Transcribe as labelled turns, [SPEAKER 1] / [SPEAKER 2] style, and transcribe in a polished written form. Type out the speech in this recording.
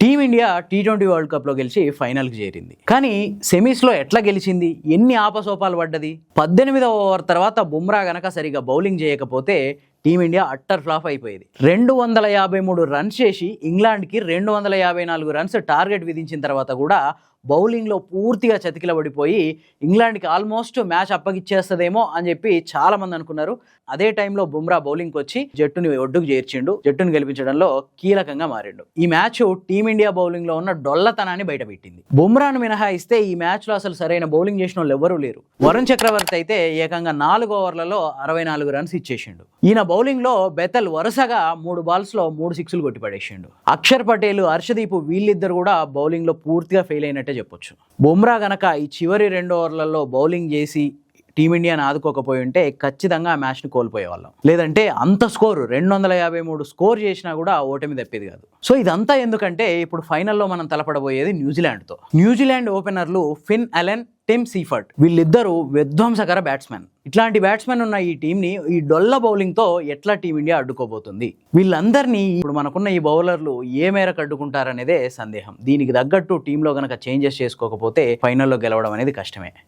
[SPEAKER 1] Team India T20 world కప్లో గెలిచి ఫైనల్కి చేరింది. కానీ సెమీస్లో ఎట్లా గెలిచింది, ఎన్ని ఆపసోపాలు పడ్డది? 18వ ఓవర్ తర్వాత బుమ్రా గనక సరిగా బౌలింగ్ చేయకపోతే టీమిండియా అట్టర్ ఫ్లాప్ అయిపోయేది. 253 రన్స్ చేసి ఇంగ్లాండ్కి 254 రన్స్ టార్గెట్ విధించిన తర్వాత కూడా బౌలింగ్లో పూర్తిగా చతికిలబడిపోయి ఇంగ్లాండ్కి ఆల్మోస్ట్ మ్యాచ్ అప్పగిచ్చేస్తుందేమో అని చెప్పి చాలా మంది అనుకున్నారు. అదే టైంలో బుమ్రా బౌలింగ్కి వచ్చి జట్టుని ఒడ్డుకు చేర్చిండు, జట్టును గెలిపించడంలో కీలకంగా మారిండు. ఈ మ్యాచ్ టీమిండియా బౌలింగ్లో ఉన్న డొల్లతనాన్ని బయటపెట్టింది. బుమ్రాను మినహాయిస్తే ఈ మ్యాచ్లో అసలు సరైన బౌలింగ్ చేసిన వాళ్ళు ఎవ్వరూ లేరు. వరుణ్ చక్రవర్తి అయితే ఏకంగా 4 ఓవర్లలో 64 రన్స్ ఇచ్చేసిండు. ఈయన బౌలింగ్లో బెతల్ వరుసగా 3 బాల్స్లో 3 సిక్స్లు కొట్టి పడేసిండు. అక్షర్ పటేల్, హర్షదీప్ వీళ్ళిద్దరు కూడా బౌలింగ్లో పూర్తిగా ఫెయిల్ అయినట్టే చెప్పొచ్చు. బుమ్రా గనక ఈ చివరి 2 ఓవర్లలో బౌలింగ్ చేసి టీమిండియాని ఆదుకోకపోయి ఉంటే ఖచ్చితంగా ఆ మ్యాచ్ని కోల్పోయేవాళ్ళం. లేదంటే అంత స్కోరు 253 స్కోర్ చేసినా కూడా ఓటమి తప్పేది కాదు. సో ఇదంతా ఎందుకంటే ఇప్పుడు ఫైనల్లో మనం తలపడబోయేది న్యూజిలాండ్తో. న్యూజిలాండ్ ఓపెనర్లు ఫిన్ అలెన్, టిమ్ సీఫర్డ్ వీళ్ళిద్దరూ విధ్వంసకర బ్యాట్స్మెన్. ఇట్లాంటి బ్యాట్స్మెన్ ఉన్న ఈ టీంని ఈ డొల్ల బౌలింగ్తో ఎట్లా టీమిండియా అడ్డుకోబోతుంది? వీళ్ళందరినీ ఇప్పుడు మనకున్న ఈ బౌలర్లు ఏ మేరకు అడ్డుకుంటారనేదే సందేహం. దీనికి తగ్గట్టు టీంలో గనక చేంజెస్ చేసుకోకపోతే ఫైనల్లో గెలవడం అనేది కష్టమే.